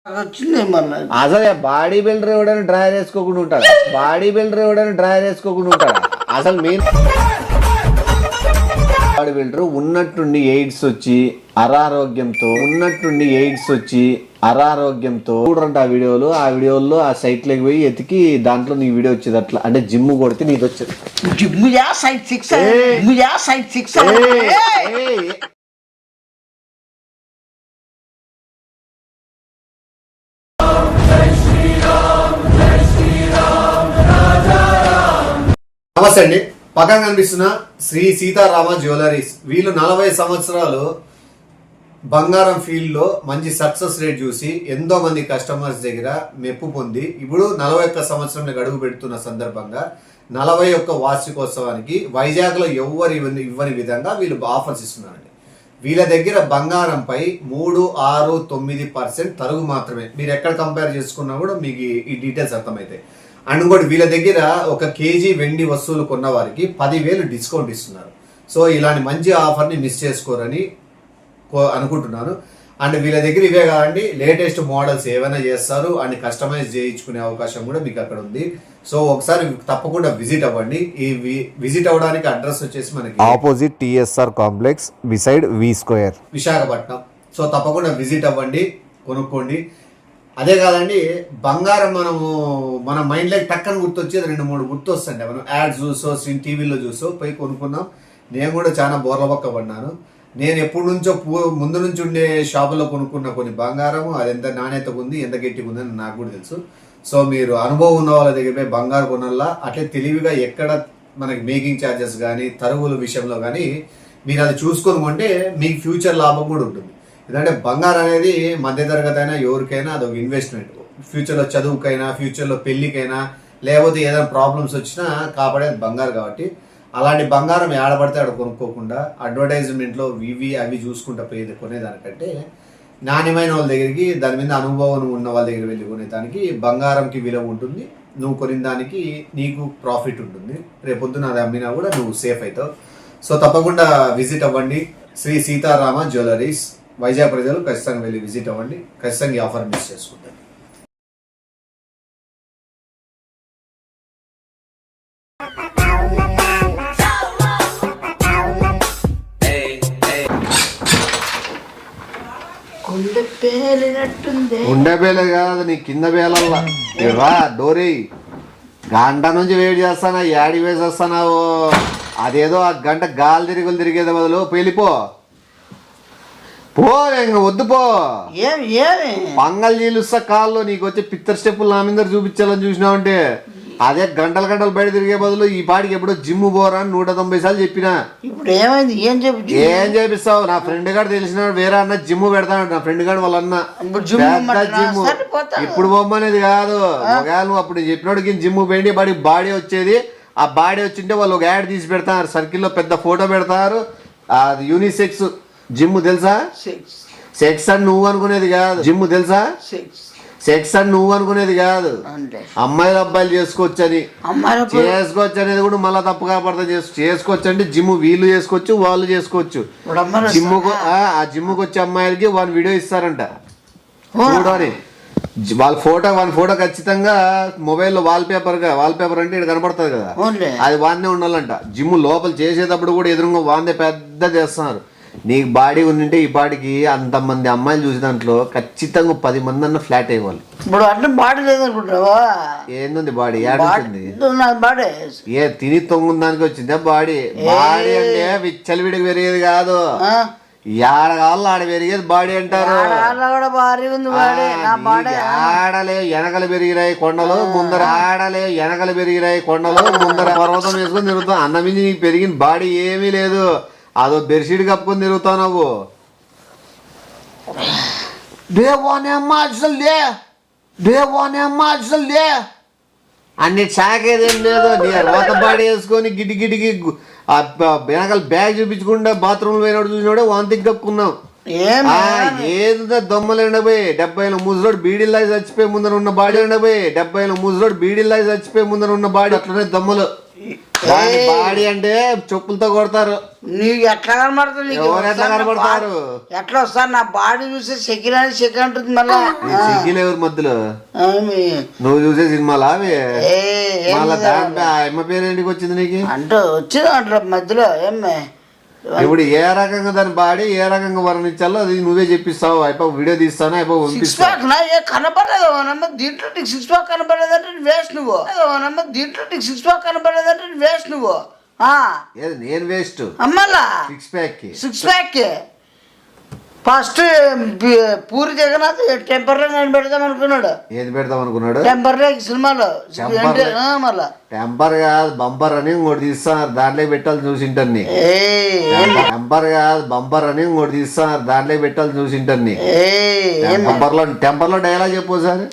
అసలు body builder ఎవడని driver వేసుకోకుండా ఉంటాడు. బాడీ బిల్డర్ ఎవడని డ్రైవర్ వేసుకోకుండా ఉంటాడు. అసలు మెయిన్ బాడీ బిల్డర్ ఉన్నట్టుండి ఎయిడ్స్ వచ్చి అనారోగ్యంతో చూడండి ఆ వీడియోలో ఆ సైట్ లోకి పోయి ఎతికి దాంట్లో నీ వీడియో వచ్చేది. అట్లా అంటే జిమ్ కొడితే నీది వచ్చేది. నమస్తే అండి. పక్కన కనిపిస్తున్న శ్రీ సీతారామ జ్యువెలరీస్. వీళ్ళు 40 సంవత్సరాలు బంగారం ఫీల్డ్ లో మంచి సక్సెస్ రేట్ చూసి ఎంతో మంది కస్టమర్స్ దగ్గర మెప్పు పొంది ఇప్పుడు 41 సంవత్సరంలో అడుగు పెడుతున్న సందర్భంగా 41 వార్షికోత్సవానికి వైజాగ్ లో ఎవ్వరు ఇవ్వని విధంగా వీళ్ళు ఆఫర్స్ ఇస్తున్నారండి. వీళ్ళ దగ్గర బంగారంపై 3, 6, 9% తరుగు మాత్రమే. మీరు ఎక్కడ కంపేర్ చేసుకున్నా కూడా మీకు ఈ డీటెయిల్స్ అర్థమవుతాయి. అండ్ ఇంకోటి వీళ్ళ దగ్గర 1 కేజీ వెండి వస్తువులు కొన్న వారికి 10,000 డిస్కౌంట్ ఇస్తున్నారు. సో ఇలాంటి మంచి ఆఫర్ని మిస్ చేసుకోరని అనుకుంటున్నాను. అండ్ వీళ్ళ దగ్గర ఇవే కాదండి, లేటెస్ట్ మోడల్స్ ఏవైనా చేస్తారు అండ్ కస్టమైజ్ చేయించుకునే అవకాశం కూడా మీకు అక్కడ ఉంది. సో ఒకసారి తప్పకుండా విజిట్ అవ్వండి. ఈ విజిట్ అవ్వడానికి అడ్రస్ వచ్చేసి మనకి opposite TSR complex beside V square, Visakhapatnam. So తప్పకుండా విజిట్ అవ్వండి, కొనుక్కోండి. అదే కాదండి, బంగారం మన మైండ్ లైక్ టక్కని గుర్తొచ్చేది 2-3 గుర్తొస్తుంటే మనం యాడ్స్ చూసో టీవీలో చూసో పోయి కొనుక్కున్నాం. నేను కూడా చాలా బోర్ల పక్క పడినాను. నేను ఎప్పటి నుంచో ముందు నుంచి ఉండే షాపులో కొనుక్కున్న కొన్ని బంగారం అది ఎంత నాణ్యత ఉంది, ఎంత గట్టిగా ఉందని నాకు కూడా తెలుసు. సో మీరు అనుభవం ఉన్న వాళ్ళ దగ్గర పోయి బంగారు కొనల్లా. అట్లే తెలివిగా ఎక్కడ మనకి మేకింగ్ ఛార్జెస్ కానీ తరుగుల విషయంలో కానీ మీరు అది చూసుకొని కొంటే మీకు ఫ్యూచర్ లాభం కూడా ఉంటుంది. ఎందుకంటే బంగారం అనేది మధ్యతరగతి అయినా ఎవరికైనా అదొక ఇన్వెస్ట్మెంట్. ఫ్యూచర్లో చదువుకైనా, ఫ్యూచర్లో పెళ్లికైనా, లేకపోతే ఏదైనా ప్రాబ్లమ్స్ వచ్చినా కాపాడేది బంగారు. కాబట్టి అలాంటి బంగారం ఏడబడితే ఆడ కొనుక్కోకుండా అడ్వర్టైజ్మెంట్లో అవి చూసుకుంటా పోయేది కొనేదానికంటే నాణ్యమైన వాళ్ళ దగ్గరికి, దాని మీద అనుభవం ఉన్న వాళ్ళ దగ్గర వెళ్ళి కొనేదానికి బంగారంకి విలువ ఉంటుంది. నువ్వు కొనిన దానికి నీకు ప్రాఫిట్ ఉంటుంది. రేపొద్దున అది అమ్మినా కూడా నువ్వు సేఫ్ అవుతావు. సో తప్పకుండా విజిట్ అవ్వండి శ్రీ సీతారామ జ్యువెలరీస్. వైజాగ్ ప్రజలు ఖచ్చితంగా వెళ్ళి విజిట్ అవ్వండి. ఖచ్చితంగా ఈ ఆఫర్ మిస్ చేసుకుంటారు. ఉండే బేలే కాదు, నీ కింద బేలల్లా రా డోరీ. గంట నుంచి వెయిట్ చేస్తానా, యాడి వేసేస్తున్నావు. అదేదో ఆ గంట గాలి తిరిగేది బదులు వెళ్ళిపో. పో, ఇంక వద్దు పో. పంగల్ చీలుస్తా కాళ్ళు. నీకు వచ్చే పిత్తర్ స్టెప్పులు నా మీద చూపించాలని చూసినావంటే అదే గంటలు బయట తిరిగే బదులు ఈ పాటికి ఎప్పుడో జిమ్ పోరా అని 190 సార్లు చెప్పినా. ఇప్పుడు ఏమైంది? ఏం చేపిస్తావు? నా ఫ్రెండ్ గారు తెలిసిన వేరే అన్న జిమ్ పెడతాడు. నా ఫ్రెండ్ గారు వాళ్ళ అన్న జిమ్ ఇప్పుడు బొమ్మనేది కాదు. ఒకవేళ నువ్వు అప్పుడు చెప్పినోడికి జిమ్ పోయింది వాడికి బాడీ వచ్చేది. ఆ బాడీ వచ్చింటే వాళ్ళు ఒక యాడ్ తీసి పెడతారు, సర్కిల్లో పెద్ద ఫోటో పెడతారు. అది యూనిసెక్స్ జిమ్ తెలుసా? సెక్స్ అని నువ్వు అనుకునేది కాదు. జిమ్ తెలుసా? సెక్స్ అని నువ్వు అనుకునేది కాదు. అమ్మాయిలు అబ్బాయిలు చేసుకోవచ్చు అనేది కూడా మళ్ళీ తప్పుగా అర్థం చేసుకోవచ్చు. అంటే జిమ్ వీళ్ళు చేసుకోవచ్చు, వాళ్ళు చేసుకోవచ్చు. ఆ జిమ్కి వచ్చే అమ్మాయిలకి వాళ్ళు వీడియో ఇస్తారంట చూడని. వాళ్ళ ఫోటో ఖచ్చితంగా మొబైల్లో వాల్ పేపర్ అంటే ఇక్కడ కనపడుతుంది కదా, అది వాన్నే ఉండాలంట. జిమ్ లోపల చేసేటప్పుడు కూడా ఎదురుగా వాందే పెద్ద చేస్తున్నారు. నీకు బాడీ ఉండింటే ఈ బాడీకి అంతమంది అమ్మాయిలు చూసిన దాంట్లో ఖచ్చితంగా 10 మంది అన్న ఫ్లాట్ అయ్యేవాళ్ళు. ఇప్పుడు అట్లా బాడీ లేదనుకుంటావా? ఏంది బాడీ ఏడుంది? ఏ తిని తొంగుదానికి వచ్చిందా బాడీ? బాడీ అంటే విచ్చలవిడికి పెరిగేది కాదు, ఏడ కావాలో ఆడ పెరిగేది బాడీ అంటారు. ఆడలే వెనకలు పెరిగినాయి కొండలు ముందర, పర్వతం వేసుకొని తిరుగుతాం. అన్నమించి నీకు పెరిగిన బాడీ ఏమీ లేదు. అదో బెడ్షీట్ కప్పుకొని తిరుగుతావు నువ్వు. అన్ని చాకేదేం లేదు. నీ రోత బాడీ వేసుకొని గిటికి వెనకాల బ్యాగ్ చూపించకుండా బాత్రూమ్లో పోయినప్పుడు చూసినాడే వాంతికి కప్పుకున్నావు. ఏదో దొమ్మలు ఎండపోయి 70 ముసలోడు బీడీల్లా చచ్చిపోయి ముందర ఉన్న బాడీ ఎండపోయి 70 ముసలోడు బీడీల్లా చచ్చిపోయి ముందర ఉన్న బాడీ అట్లనే దొమ్మలు. దాని బాడీ అంటే చెప్పులతో కొడతారు. నీకు ఎట్లా కనబడుతుంది? నీకు ఎవరు ఎట్లా కనబడతారు? ఎట్లా వస్తారు? నా బాడీ చూస్తే సెకండ్ ఉంటుంది మళ్ళా. సిగ్గులు ఎవరి మధ్యలో ఏమి? నువ్వు చూసే సినిమాలా అవి? ఏం మళ్ళా దాంట్లో అమ్మ పేరు ఎందుకు వచ్చింది నీకు? అంటే వచ్చింది అట్లా మధ్యలో ఏమే. ఇప్పుడు ఏ రకంగా దాని బాడీ ఏ రకంగా వర్ణించాలో అది నువ్వే చెప్పిస్తావు. అయిపో వీడియో తీస్తాను, అయిపో సిక్స్ పంపిస్తావు. ప్యాక్ నా ఏ కనపడలేదు నమ్మ దీంట్లో నీకు సిక్స్ ప్యాక్ కనపడలేదంటే వేస్ట్ నువ్వు. నమ్మ దీంట్లో నీకు సిక్స్ ప్యాక్ కనపడలేదంటే వేస్ట్ నువ్వు. ఏది నేను వేస్ట్ అమ్మలా 6 ప్యాక్ కి? Six pack first Puri Jagannath టెంపర్లో నేను పెడదాం అనుకున్నాడు. ఏది పెడదాం అనుకున్నాడు? టెంపర్లో సినిమాలో మళ్ళా టెంపర్ కాదు బంపర్ అని ఇంకోటి తీస్తున్నారు, దాంట్లో పెట్టాలి చూసింటాను నీ. టెంపర్ కాదు బంపర్ అని ఇంకోటి తీస్తున్నారు, దాంట్లో పెట్టాలి చూసింటాను నీ. టెంపర్ లో డైలాగ్ చెప్పు సార్.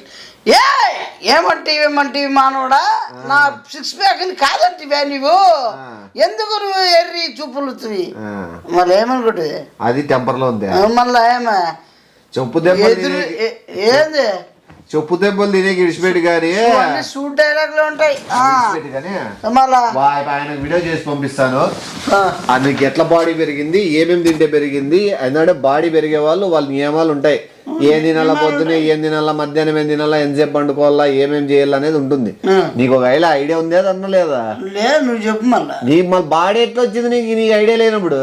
ఏమంటే మానవుడా, నా సిక్స్ ప్యాక్ కాదంటివా నువ్వు? ఎందుకు నువ్వు ఎర్రి చూపులు మళ్ళీ ఏమనుకుంటే అది టెంపర్ లో ఉంది. మళ్ళా ఏమే చెప్పు దెబ్బలు ఏంది చెప్పు దెబ్బలు తినేకి ఇడిచిపెట్టి కానీ షూట్ డైలాగ్లు ఉంటాయి. మళ్ళా ఆయన వీడియో చేసి పంపిస్తాను. నీకు ఎట్లా బాడీ పెరిగింది, ఏమేమి తింటే పెరిగింది ఎందుకంటే బాడీ పెరిగే వాళ్ళ నియమాలు ఉంటాయి. ఏం తినాలా పొద్దునే, ఏం తినాలా మధ్యాహ్నం, ఏం తినాలా, ఎంతసేపు పండుకోవాలా, ఏమేం చేయాలనేది ఉంటుంది. నీకు ఒక ఐడియా ఉంది అది అన్న లేదా? లేదు నువ్వు చెప్పు మళ్ళా. నీకు మళ్ళీ బాడీ ఎట్లా వచ్చింది నీకు ఐడియా లేనప్పుడు?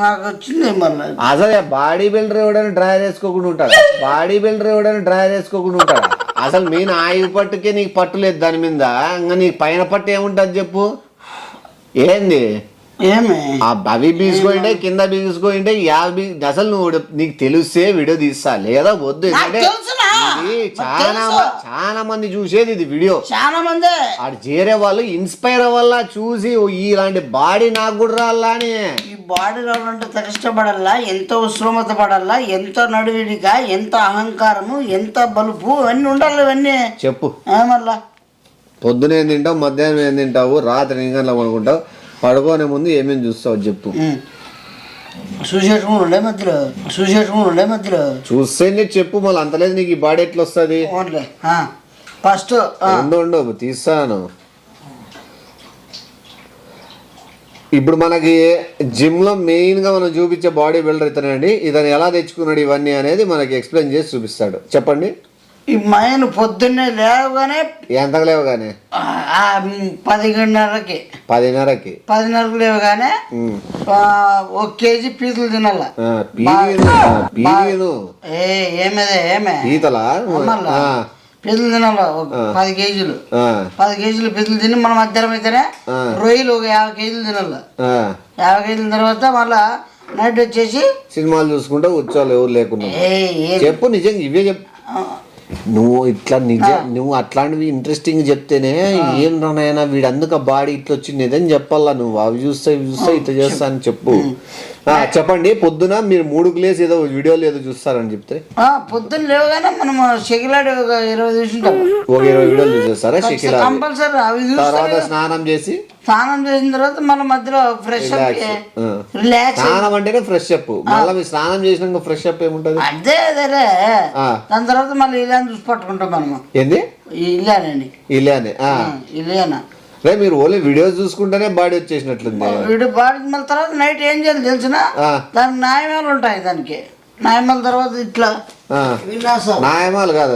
నాకు వచ్చింది మళ్ళీ. అసలు బాడీ బిల్డర్ ఎవడని డ్రైవర్ వేసుకోకుండా ఉంటాడు? బాడీ బిల్డర్ ఎవడని డ్రైవర్ వేసుకోకుండా ఉంటాడు? అసలు మెయిన్ ఆయువు పట్టుకే నీకు పట్టు లేదు దాని మీద. ఇంకా నీకు పైన పట్టు ఏముంటుంది చెప్పు? ఏంది అవి బీసుకోంటే కింద బీసుకోంటే అసలు నువ్వు నీకు తెలిస్తే వీడియో తీస్తా లేదా వద్దు. చాలా మంది చూసేది ఇది వీడియో, చాలా మంది ఆడు చేరే వాళ్ళు ఇన్స్పైర్ అవ్వాలా చూసి ఇలాంటి బాడీ నాకు కూడా రావాలా అని. ఈ బాడీ రావాలంటే కష్టపడాలా, ఎంతో శ్రమత పడాలా, ఎంతో నడువిడిక, ఎంత అహంకారము, ఎంత బలుపు అన్నీ ఉండాలి. ఇవన్నీ చెప్పు. మళ్ళా పొద్దున ఏం తింటావు, మధ్యాహ్నం ఏం తింటావు, రాత్రి ఏం గంటలకు అనుకుంటావు, పడుకోనే ముందు ఏమేమి చూస్తావు చెప్పు. చూస్తే చెప్పు. మళ్ళీ అంతలేదు నీకు ఈ బాడీ ఎట్లా వస్తుంది? ఫస్ట్ ఉండు తీస్తాను. ఇప్పుడు మనకి జిమ్ లో మెయిన్ గా మనం చూపించే బాడీ బిల్డర్ ఇతనండి. ఇతను ఎలా తెచ్చుకున్నాడు ఇవన్నీ అనేది మనకి ఎక్స్ప్లెయిన్ చేసి చూపిస్తాడు. చెప్పండి. ఈ మైన్ పొద్దున్నే లేవగానే ఎంతకు లేవగానే 10:30కి లేవగానే 1 కేజీ పీతలు తినాల. పీతలా పీతలు తినాల 10 కేజీలు. 10 కేజీలు పీతలు తిని మనం మధ్యాహ్నం అయితేనే రొయ్యలు ఒక 50 కేజీలు తినాల. 50 కేజీల తర్వాత మళ్ళా నైట్ వచ్చేసి సినిమాలు చూసుకుంటా కూర్చోవాలి ఎవరు లేకుండా. చెప్పు నిజంగా ఇవే చెప్పు. నువ్వు ఇట్లా నువ్వు అట్లాంటివి ఇంట్రెస్టింగ్ చెప్తేనే ఏం రానైనా వీడు అందుకు బాడీ ఇట్లా వచ్చింది ఏదని చెప్పాలా. నువ్వు అవి చూస్తా ఇట్లా చేస్తా అని చెప్పు. చెప్పండి. పొద్దున మీరు 3 లేసి ఏదో వీడియోలు ఏదో చూస్తారని చెప్తే పొద్దున్న లేవగానే మనం షకిలాడి ఒక 20 చూసుంటాం. ఒక 20 వీడియోలు చూసేస్తారా షకిలాడి? కంపల్సరీ అవి తర్వాత స్నానం చేసిన తర్వాత మళ్ళీ మధ్యలో ఫ్రెష్ రిలాక్స్. స్నానం అంటేనే ఫ్రెష్ అప్. మళ్ళీ మీరు స్నానం చేసినాక ఫ్రెష్ అప్ ఏముంటది? అదేలే. దాని తర్వాత మళ్ళీ ఇల్లాని చూసి పట్టుకుంటాం మనము. ఏంది ఇల్లానండి? ఇల్లానా రే మీరు ఓన్లీ వీడియోస్ చూసుకుంటేనే బాడీ వచ్చేసినట్లుంది. వీడియో బాడీ మళ్ళీ తర్వాత నైట్ ఏం చేయాలి తెలిసిన దానికి న్యాయమాలు ఉంటాయి. దానికి న్యాయమాల తర్వాత ఇట్లా న్యాయమాలు కాదు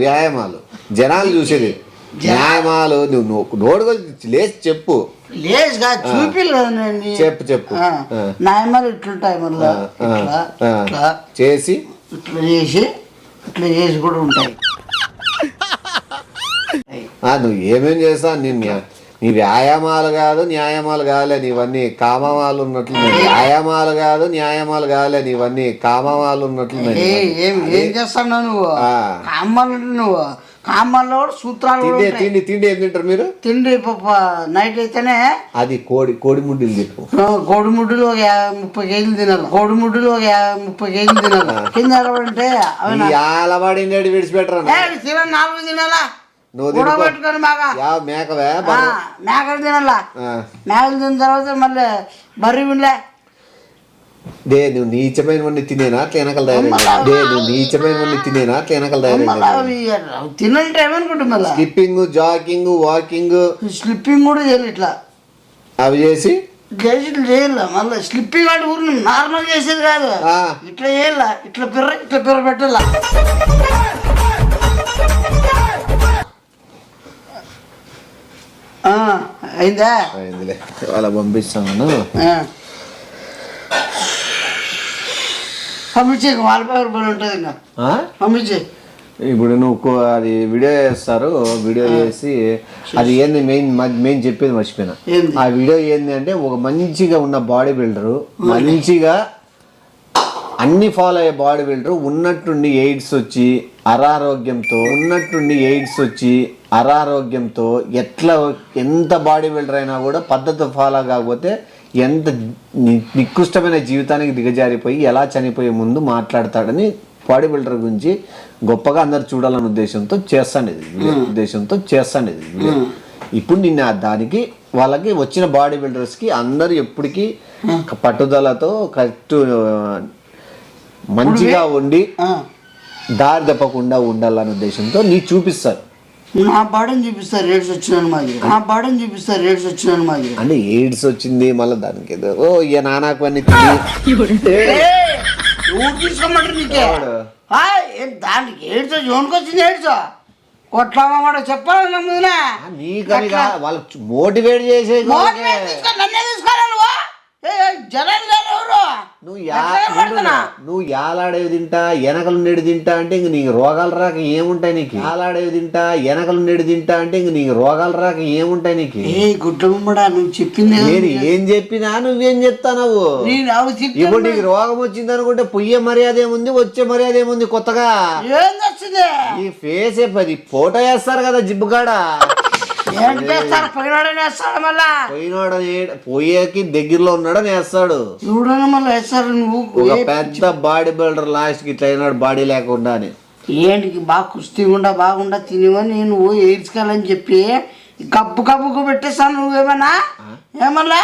వ్యాయామాలు జనాలు చూసేది. న్యాయమాలు నువ్వు నోడుగా లేచి చెప్పు. లేచి కాదు చూపిల్లండి. చెప్పు. న్యాయమాలు ఇట్లుంటాయి. మళ్ళీ చేసి ఇట్లా చేసి కూడా ఉంటాయి. నువ్వు ఏమేం చేస్తా నీ వ్యాయామాలు కాదు న్యాయమాలు కాలే నీవన్నీ కామమాలు ఉన్నట్లు. వ్యాయామాలు కాదు న్యాయమాలు కాలే నీవన్నీ కామమాలు ఉన్నట్లు. ఏం చేస్తున్నావు నువ్వు? నువ్వు కామాల్లో కూడా సూత్రాలు. తిండి ఏం తింటారు మీరు? తిండి నైట్ అయితేనే అది కోడి ముడ్డులు చెప్పు. కోడి ముడ్డులు ఒక 30 కేజీలు తినాలి. కోడి ముడ్డులు ఒక 30 కేజీలు తినాలి. కింద అంటే అలవాడి విడిచిపెట్టరా? 4 తినాలా? పెట్టుకొని మేకలు తినాలా? మేకలు తిన్న తర్వాత మళ్ళీ బర్రె విండ్లే డే నువ్వు నీచమైనవన్నీ తినేనా అట్లా వెనకలు తయారైంది డే నువ్వు నీచమైనవన్నీ తినేనా అట్లా వెనకలు తయారైంది తినంటే ఏమనుకుంటా మళ్ళీ స్కిప్పింగ్ జాగింగ్ వాకింగ్ స్లిప్పింగ్ కూడా చేయాలి ఇట్లా అవి చేసి చేయాల మళ్ళీ స్లిప్పింగ్ అంటే ఊరిని నార్మల్ చేసేది కాదు ఇట్లా చేయాల ఇట్లా పిర్ర పెట్టాల అయిందా అయిందిలే అలా పంపిస్తాను పంపించే ₹40 ఉంటుంది ఇంకా పంపించే ఇప్పుడు నువ్వు అది వీడియో చేస్తారు వీడియో చేసి అది ఏంది మెయిన్ చెప్పేది మర్చిపోయినా ఆ వీడియో ఏంది అంటే ఒక మంచిగా ఉన్న బాడీ బిల్డరు మంచిగా అన్ని ఫాలో అయ్యే బాడీ బిల్డరు ఉన్నట్టుండి ఎయిడ్స్ వచ్చి అనారోగ్యంతో ఎట్లా ఎంత బాడీ బిల్డర్ అయినా కూడా పద్ధతి ఫాలో కాకపోతే ఎంత నికృష్టమైన జీవితానికి దిగజారిపోయి ఎలా చనిపోయే ముందు మాట్లాడతాడని బాడీ బిల్డర్ గురించి గొప్పగా అందరు చూడాలనే ఉద్దేశంతో చేస్తాండి ఇది ఇప్పుడు నిన్న దానికి వాళ్ళకి వచ్చిన బాడీ బిల్డర్స్కి అందరు ఎప్పటికీ పట్టుదలతో కరెక్ట్ మంచిగా ఉండి దారి తప్పకుండా ఉండాలనే ఉద్దేశంతో నీ చూపిస్తారు నా బాడీని చూపిస్తారు ఎయిడ్స్ వచ్చినాను మాది అంటే ఎయిడ్స్ వచ్చింది మళ్ళీ దానికి ఏదో ఇక నానాకు అన్ని తీసుకోమంటారు నీకే దానికి ఎయిడ్స్ ఎవరికి వచ్చింది ఎయిడ్స్ కొట్లామాట చెప్పాలి ముందునే నీకని వాళ్ళు మోటివేట్ చేసే నన్నే తీసుకోవాలి నువ్వు యాలాడేవి తింటా వెనకలుండేది తింటా అంటే ఇంక నీకు రోగాలు రాక ఏముంటాయి నీకు యాలాడేవి తింటా వెనకలుండేది తింటా అంటే ఇంక నీకు రోగాలు రాక ఏముంటాయి నీకు గుడ్డమ్మడా నువ్వు చెప్పింది నేను ఏం చెప్పినా నువ్వేం చెప్తావు ఇప్పుడు నీకు రోగం వచ్చింది అనుకుంటే పొయ్యే మర్యాద ఏముంది వచ్చే మర్యాద ఏముంది కొత్తగా ఈ ఫేస్ పది ఫోటో వేస్తారు కదా జిబ్బుగాడ పోయేకి దగ్గరలో ఉన్నాడని వేస్తాడు ఒక పెద్ద బాడీ బిల్డర్ లాస్ట్ కి ఇట్లా అయినాడు బాడీ లేకుండా అని ఏంటికి బాగా కుస్తీ బాగుండా తినేవని నువ్వు ఏడ్చుకోవాలని చెప్పి కప్పు పెట్టేస్తాను నువ్వేమన్నా ఏమన్నా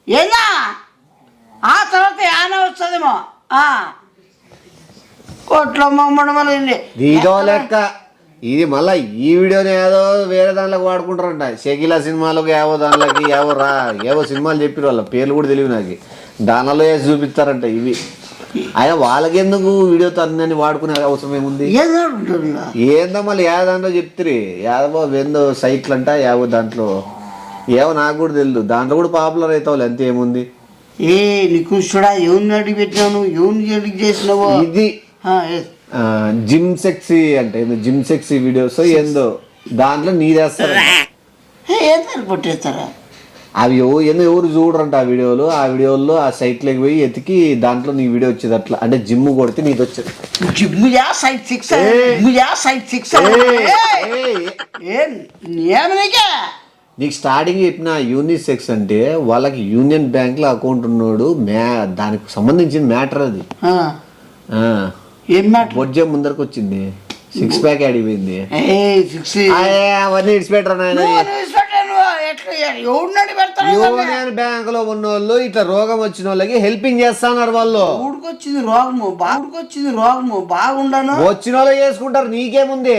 ఏందా ఆ తర్వాత యాన వస్తుందేమో కోట్లో మమ్మడం వల్ల ఇదో లెక్క ఇది మళ్ళీ ఈ వీడియోని ఏదో వేరే దాంట్లోకి వాడుకుంటారంట షకీలా సినిమాలకు ఏవో సినిమాలు చెప్పారు వాళ్ళ పేర్లు కూడా తెలియదు నాకు దానిలో వేసి చూపిస్తారంట ఇవి అయినా వాళ్ళకెందుకు వీడియోతో అన్నీ వాడుకునే అవసరం ఏముంది ఏందో మళ్ళీ ఏ దాంట్లో చెప్తారు ఏదో ఏందో సైట్లు అంట ఏవో దాంట్లో ఏవో నాకు కూడా తెలియదు దాంట్లో కూడా పాపులర్ అవుతావు అంతే ఏముంది నీకుడా ఎవరిని అడిగి పెట్టినావు ఎవరిని అడిగి చేసినావు ఇది జిమ్ సెక్సీ అంటే జిమ్ సెక్సీ వీడియోస్ ఏందో దాంట్లో నీదేస్తారు పట్టేస్తారా అవి ఎవరు చూడరంట ఆ వీడియోలో ఆ సైట్లోకి పోయి ఎతికి దాంట్లో నీ వీడియో వచ్చేది అట్లా అంటే జిమ్ కొడితే నీది వచ్చేది నీకు స్టార్టింగ్ చెప్పిన యూనిసెక్స్ అంటే వాళ్ళకి యూనియన్ బ్యాంక్ లో అకౌంట్ ఉన్నాడు దానికి సంబంధించిన మ్యాటర్ అది బొజ్జే ముందరకు వచ్చింది 6 ప్యాక్ అడిగిపోయింది అవన్నీ ఇడిచిపెట్టరా యూనియన్ బ్యాంక్ లో ఉన్న వాళ్ళు ఇట్లా రోగం వచ్చిన వాళ్ళకి హెల్పింగ్ చేస్తున్నారు వాళ్ళు ఊడికొచ్చింది రోగము బాగుండను వచ్చిన వాళ్ళు చేసుకుంటారు నీకేముంది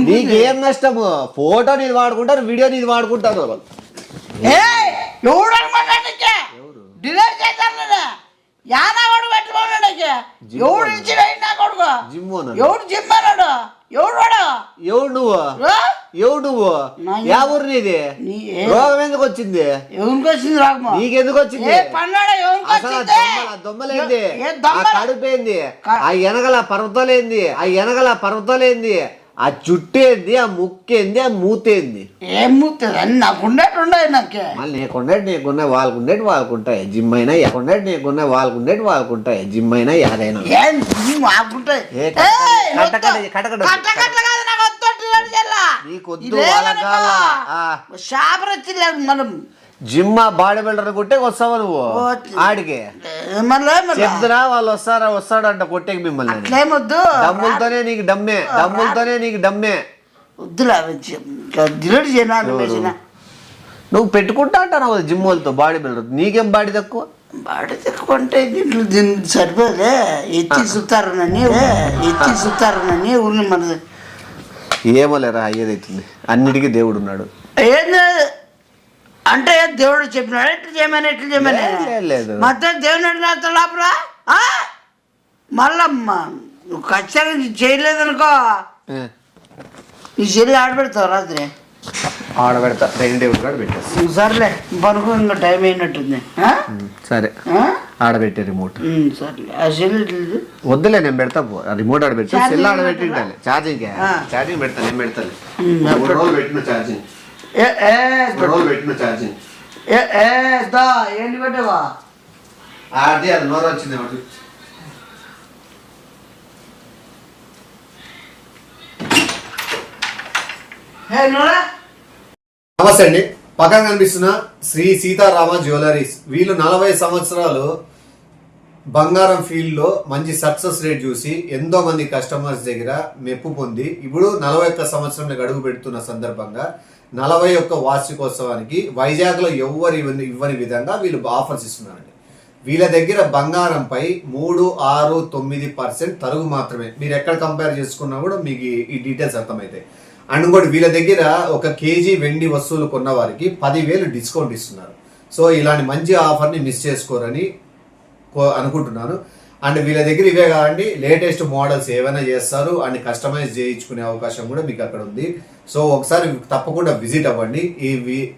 నీకేం నష్టము ఫోటో నీది వాడుకుంటారు వీడియో నీది వాడుకుంటారు యానాడు పెట్టుకున్నాడు ఎవడు ఇచ్చిన నా కొడుకు ఎవడు జిమ్ అన్నాడు ఎవడు నువ్వు యా ఊరు నీది రోగం ఎందుకు వచ్చింది ఎవరికి వచ్చింది రోగం నీకెందుకు వచ్చింది దొమ్మలేంది కడుపేంది ఆ వెనగల పర్వతాలేంది ఆ జుట్టేంది ఆ ముక్కేంది ఆ మూతేంది ఏం మూతుంది అని నాకుండేటి ఉండదు నాకే మళ్ళీ నీకున్నాయి వాళ్ళకుంటాయి జిమ్ అయినా వాళ్ళకుంటాయి జిమ్ అయినా యాదైనా మనం జిమ్ బాడీ బిల్డర్ కొట్టే వస్తావా నువ్వు ఆడికి చెప్తురా వాళ్ళు వస్తాడంట కొట్టేకి మిమ్మల్ని దమ్ములతోనే నీకు డమ్మే వద్దులా నువ్వు పెట్టుకుంటా అంటావు జిమ్ వాళ్ళతో బాడీ బిల్డర్ నీకేం బాడీ తక్కువ బాడీ తెక్కుంటే దీనికి సరిపోదే ఎత్తి చూస్తారనని ఊరిని మన ఏమో లేరా అయ్యేదైతుంది, అన్నిటికీ దేవుడు ఉన్నాడు. ఏంది అంటే దేవుడు చెప్పినాడు ఎట్లు చేయమని లేదు. మొత్తం దేవుని అడిగిన లోపల మళ్ళమ్మ నువ్వు ఖచ్చితంగా చేయలేదనుకో నీ చెల్లి ఆడబెడతావు రాత్రి. ఆడబెడతా, డైనింగ్ టేబుల్ కాడ పెట్టేస్తా. సర్లే పనుకో, ఇంకా టైం అయినట్టుంది. సరే ఆడబెట్టే రిమోట్. సర్లే ఆ చెల్లి వద్దులే, నేను పెడతా పో. రిమోట్ ఆడబెట్టి సెల్ ఆడబెట్టి ఛార్జింగ్ పెడతా. నేను పెడతాను 3 రోజులు పెట్టిన ఛార్జింగ్. ఏంటి పెట్టావా? అది నోరు వచ్చింది. నమస్తే అండి. పక్కన కనిపిస్తున్న శ్రీ సీతారామ జ్యువెలరీస్, వీళ్ళు 40 సంవత్సరాలు బంగారం ఫీల్డ్ లో మంచి సక్సెస్ రేట్ చూసి ఎంతో మంది కస్టమర్స్ దగ్గర మెప్పు పొంది ఇప్పుడు 41 సంవత్సరంలో అడుగు పెడుతున్న సందర్భంగా 41 వార్షికోత్సవానికి వైజాగ్ లో ఎవ్వరు ఇవ్వని విధంగా వీళ్ళు ఆఫర్స్ ఇస్తున్నారండి. వీళ్ళ దగ్గర బంగారంపై 3, 6, 9% తరుగు మాత్రమే. మీరు ఎక్కడ కంపేర్ చేసుకున్నా కూడా మీకు ఈ డీటెయిల్స్ అర్థమవుతాయి. అండ్ ఇంకోటి, వీళ్ళ దగ్గర 1 కేజీ వెండి వస్తువులు కొన్న వారికి 10,000 డిస్కౌంట్ ఇస్తున్నారు. సో ఇలాంటి మంచి ఆఫర్ని మిస్ చేసుకోరని అనుకుంటున్నాను. అండ్ వీళ్ళ దగ్గర ఇవే కాదండి, లేటెస్ట్ మోడల్స్ ఏవైనా చేస్తారు అండ్ కస్టమైజ్ చేయించుకునే అవకాశం కూడా మీకు అక్కడ ఉంది. సో ఒకసారి తప్పకుండా విజిట్ అవ్వండి. ఈ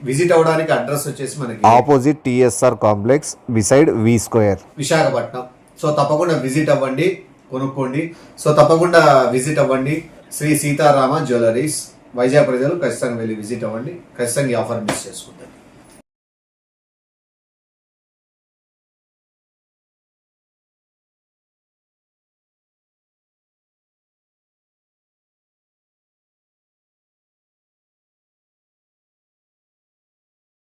విజిట్ అవ్వడానికి అడ్రస్ వచ్చేసి మనకి opposite TSR complex beside V square, Visakhapatnam. So తప్పకుండా విజిట్ అవ్వండి, కొనుక్కోండి. సో తప్పకుండా విజిట్ అవ్వండి శ్రీ సీతారామ జ్యువెలరీస్. వైజాగ్ ప్రజలు ఖచ్చితంగా వెళ్ళి విజిట్ అవ్వండి. ఖచ్చితంగా ఈ ఆఫర్ మిస్ చేసుకుంటారు.